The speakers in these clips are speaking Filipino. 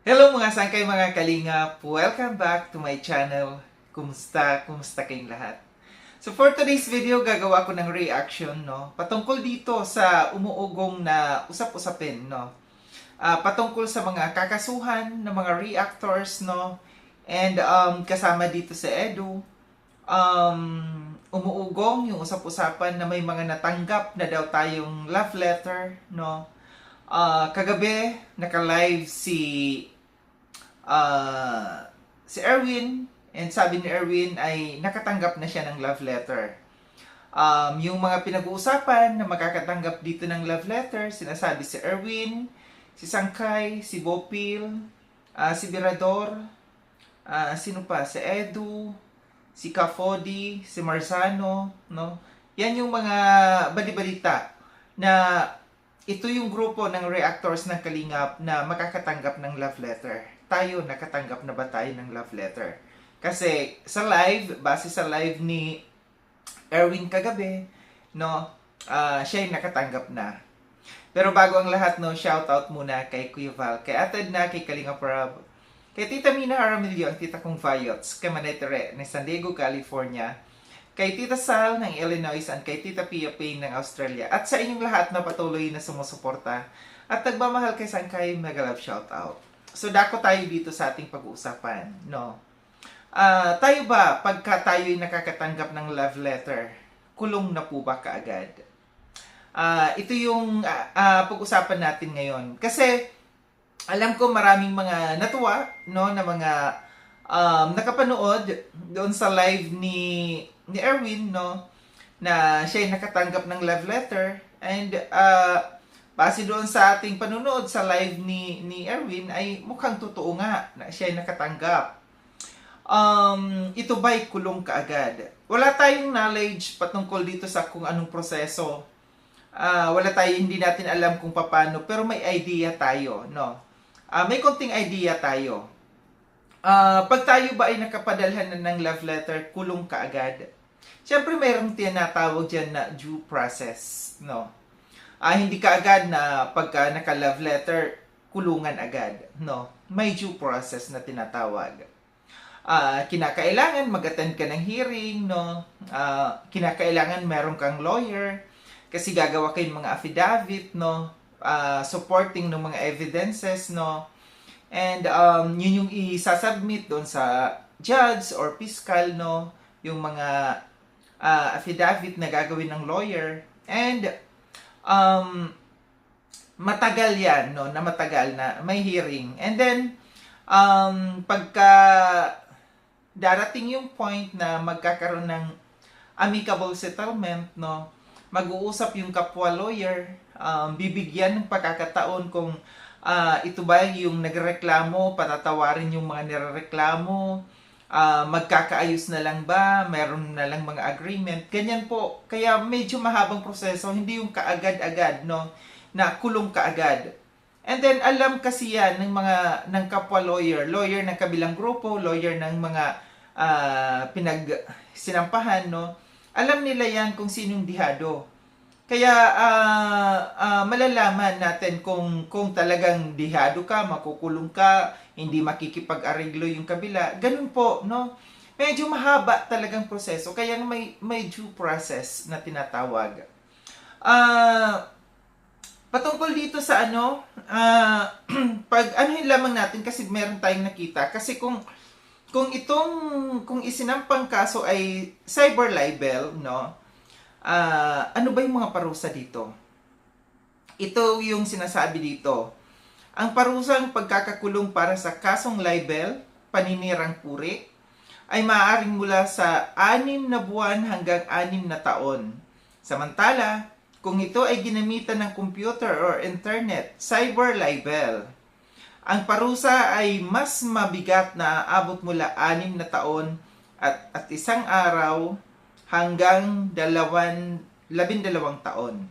Hello mga sangkay mga kalingap! Welcome back to my channel. Kumusta? Kumusta kayong lahat? So for today's video, gagawa ko ng reaction, no? Patungkol dito sa umuugong na usap-usapin, no? Patungkol sa mga kakasuhan ng mga reactors, no? And kasama dito si Edu. Umuugong yung usap-usapan na may mga natanggap na daw tayong love letter, no? Kagabi, naka-live si Erwin, and sabi ni Erwin ay nakatanggap na siya ng love letter. Yung mga pinag-uusapan na makakatanggap dito ng love letter, sinasabi si Erwin, si Sangkay, si Bopil, si Birador, sino pa? Si Edu, si Kafodi, si Marzano, no? Yan yung mga balibalita na ito yung grupo ng reactors ng Kalingap na makakatanggap ng love letter. Tayo, nakatanggap na ba tayo ng love letter? Kasi sa live, base sa live ni Erwin kagabi, no, siya yung nakatanggap na. Pero bago ang lahat, no, shoutout muna kay Kuya Val, kay Atad na, kay Kalingap Rob, kay Tita Mina Aramilio, ang tita kong Vayots, kay Manetere ng San Diego, California, kay Tita Sal ng Illinois, at kay Tita Pia Payne ng Australia, at sa inyong lahat na patuloy na sumusuporta at nagmamahal kay Sangkay, mega love shoutout. So dako tayo dito sa ating pag-uusapan, no? Tayo ba, pagka tayo'y nakakatanggap ng love letter, kulong na po ba kaagad? Ito yung pag-usapan natin ngayon. Kasi alam ko maraming mga natuwa, no, na mga nakapanood doon sa live ni Erwin, no, na siya'y nakatanggap ng love letter, and base doon sa ating panunood sa live ni Erwin ay mukhang totoo nga na siya'y nakatanggap. Ito ba'y kulong kaagad? Wala tayong knowledge patungkol dito sa kung anong proseso. Hindi natin alam kung paano, pero may idea tayo, no? May konting idea tayo. Pag tayo ba ay nakapadalhan na ng love letter, kulong kaagad? Siyempre mayroong tinatawag dyan na due process, no? Hindi ka agad na pagka naka-love letter, kulungan agad, no? May due process na tinatawag. Kinakailangan mag-attend ka ng hearing, no? Kinakailangan meron kang lawyer kasi gagawa kayo ng mga affidavit, no? Supporting ng mga evidences, no? And yun yung isasubmit doon sa judge or fiscal, no? Yung mga affidavit na gagawin ng lawyer. And matagal yan, no? Na matagal na may hearing. And then pagka darating yung point na magkakaroon ng amicable settlement, no? Mag-uusap yung kapwa lawyer, bibigyan ng pagkakataon kung ito ba yung nagreklamo, patatawarin yung mga nirereklamo, magkakaayos na lang ba, meron na lang mga agreement, ganyan po. Kaya medyo mahabang proseso, hindi yung kaagad-agad, no, na kulong kaagad. And then alam kasi yan ng kapwa lawyer ng kabilang grupo, lawyer ng mga sinampahan, no, alam nila yan kung sinong dihado. Kaya malalaman natin kung talagang dihado ka, makukulong ka, hindi makikipag-areglo yung kabila. Ganun po, no? Medyo mahaba talagang proseso, kaya may due process na tinatawag. Patungkol dito sa pag lamang natin kasi meron tayong nakita. Kasi kung isinampang kaso ay cyber libel, no? Ano ba yung mga parusa dito? Ito yung sinasabi dito. Ang parusang pagkakakulong para sa kasong libel, paninirang puri, ay maaaring mula sa 6 na buwan hanggang 6 na taon. Samantala, kung ito ay ginamitan ng computer or internet, cyber libel, ang parusa ay mas mabigat na aabot mula 6 na taon at 1 araw hanggang 12 taon.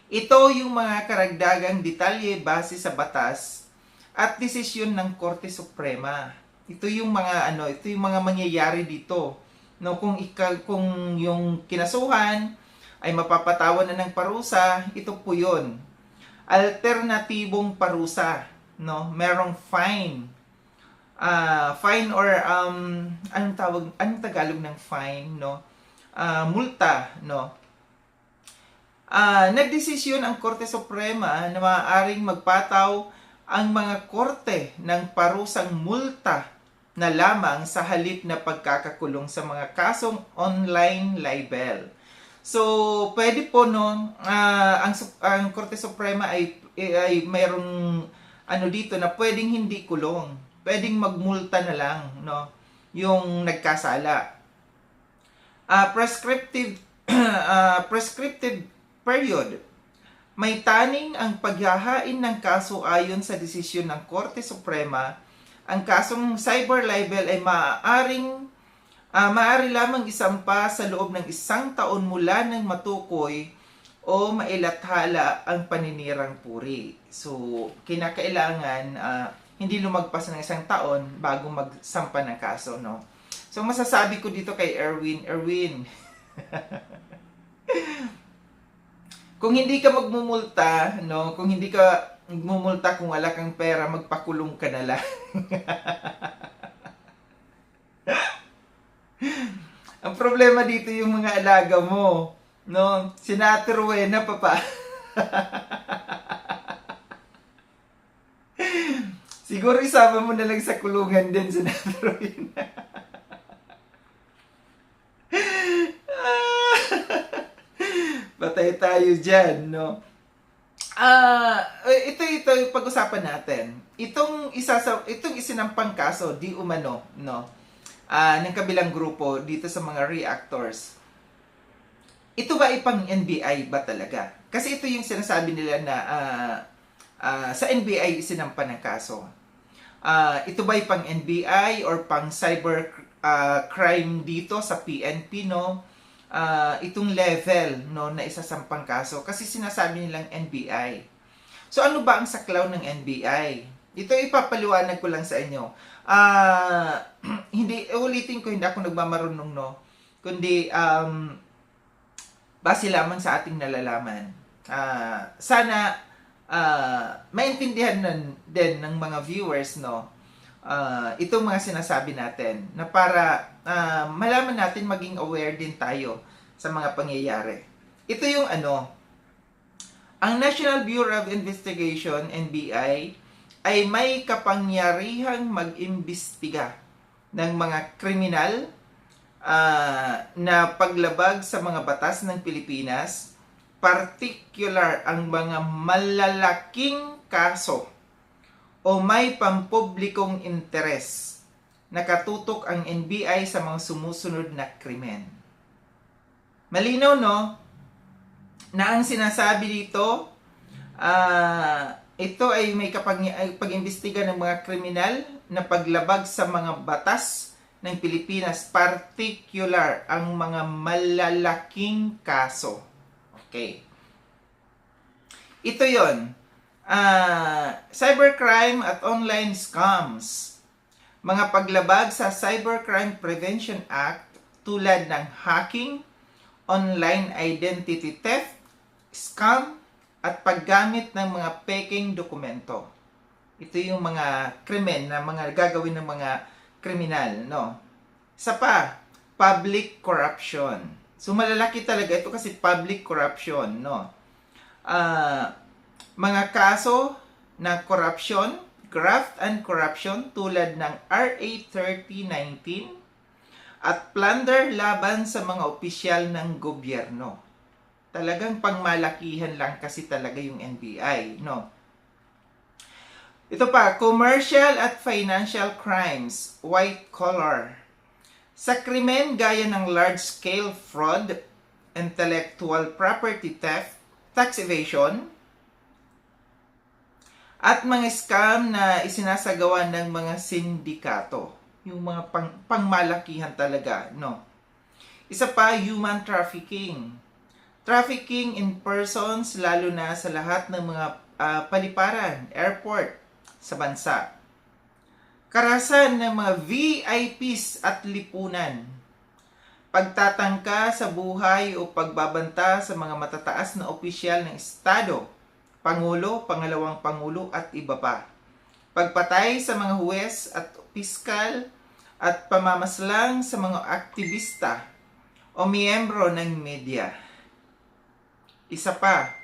Ito yung mga karagdagang detalye base sa batas at desisyon ng Korte Suprema. Ito yung mga mangyayari dito. No, kung yung kinasuhan ay mapapatawan na ng parusa, ito po 'yon. Alternatibong parusa. no? Merong fine. Fine or anong Tagalog ng fine, no? Multa, no? Nagdesisyon ang Korte Suprema na maaaring magpataw ang mga korte ng parusang multa na lamang sa halip na pagkakakulong sa mga kasong online libel. So, pwede po no, ang Korte Suprema ay mayroong dito na pwedeng hindi kulong. Pwedeng magmulta na lang, no, yung nagkasala. Prescriptive period. May taning ang paghahain ng kaso ayon sa desisyon ng Korte Suprema. Ang kasong cyber libel ay maaari lamang isampa sa loob ng 1 taon mula ng matukoy o mailathala ang paninirang puri. So, kinakailangan hindi lumagpas ng 1 taon bago magsampa ng kaso, no? So, masasabi ko dito kay Erwin, kung hindi ka magmumulta, no, kung hindi ka magmumulta kung wala kang pera, magpakulong ka na lang. Ang problema dito yung mga alaga mo, no? Senator Rowena pa. Siguro isama mo na lang sa kulungan din, Senator Rowena. Patay tayo dyan, no? Ito yung pag-usapan natin. Itong isinampang kaso, di umano, no? Ng kabilang grupo dito sa mga reactors. Ito ba ipang NBI ba talaga? Kasi ito yung sinasabi nila na sa NBI isinampa ng kaso. Ito ba ipang NBI or pang cyber crime dito sa PNP, no? Itong level, no, na isasampang kaso kasi sinasabi nilang NBI. So ano ba ang saklaw ng NBI? Ito ipapaliwanag ko lang sa inyo. Ulitin ko, hindi ako nagmamarunong, no, kundi base lamang sa ating nalalaman. Sana maintindihan din ng mga viewers, no, itong mga sinasabi natin na para malaman natin, maging aware din tayo sa mga pangyayari. Ito yung ang National Bureau of Investigation, NBI, ay may kapangyarihang mag-imbestiga ng mga kriminal na paglabag sa mga batas ng Pilipinas, particular ang mga malalaking kaso o may pampublikong interes. Nakatutok ang NBI sa mga sumusunod na krimen. Malinaw, no? Na ang sinasabi dito, ito ay may pag-imbestiga ng mga kriminal na paglabag sa mga batas ng Pilipinas, particular ang mga malalaking kaso. Okay. Ito yon. Cybercrime at online scams. Mga paglabag sa Cybercrime Prevention Act tulad ng hacking, online identity theft, scam, at paggamit ng mga peking dokumento. Ito yung mga krimen na mga gagawin ng mga kriminal, no? Isa pa, public corruption. So malalaki talaga ito kasi public corruption, no? Mga kaso na corruption, graft and corruption tulad ng RA 3019 at plunder laban sa mga opisyal ng gobyerno. Talagang pangmalakihan lang kasi talaga yung NBI, no? Ito pa, commercial at financial crimes, white collar. Sa krimen gaya ng large-scale fraud, intellectual property theft, tax evasion, at mga scam na isinasagawa ng mga sindikato. Yung mga pangmalakihan talaga, no? Isa pa, human trafficking. Trafficking in persons, lalo na sa lahat ng mga paliparan, airport, sa bansa. Karahasan ng mga VIPs at lipunan. Pagtatangka sa buhay o pagbabanta sa mga matataas na opisyal ng Estado, Pangulo, Pangalawang Pangulo at iba pa. pagpatay sa mga huwes at piskal, at pamamaslang sa mga aktivista o miyembro ng media. Isa pa,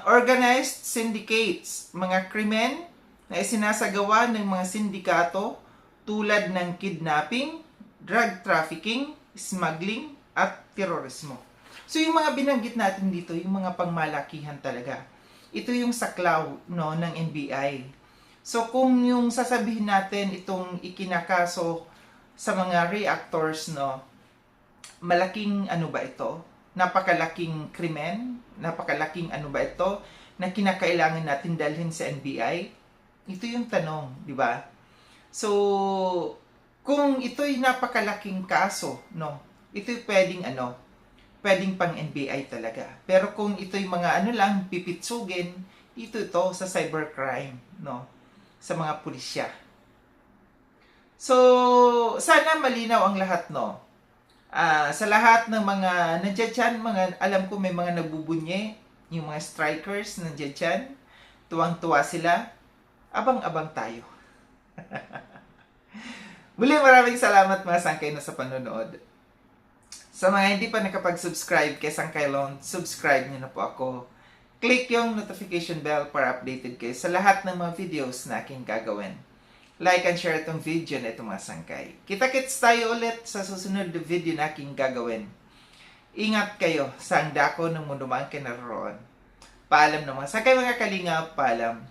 organized syndicates, mga krimen na isinasagawa ng mga sindikato tulad ng kidnapping, drug trafficking, smuggling, at terorismo. So yung mga binanggit natin dito, yung mga pangmalakihan talaga. Ito yung saklaw ng NBI. So kung yung sasabihin natin itong ikinakaso sa mga reactors, malaking ano ba ito? Napakalaking krimen? Napakalaking ano ba ito na kinakailangan natin dalhin sa NBI? Ito yung tanong, di ba? So, kung ito'y napakalaking kaso, ito'y pwedeng pang NBI talaga. Pero kung ito'y mga pipitsugin, ito sa cybercrime, sa mga pulisya. So, sana malinaw ang lahat, sa lahat ng mga nandiyan dyan, alam ko may mga nagbubunye, yung mga strikers nandiyan dyan, tuwang-tuwa sila, abang-abang tayo. Muli, maraming salamat mga sangkay sa panonood. Sa mga hindi pa nakapag-subscribe kay Sangkay Loan, subscribe niyo na po ako. Click yung notification bell para updated kayo sa lahat ng mga videos na aking gagawin. Like and share itong video na itong mga sangkay. Kita-kits tayo ulit sa susunod na video na aking gagawin. Ingat kayo sa hangdako ng mundo man kayo naroon. Paalam naman. Sangkay mga kalingap, paalam.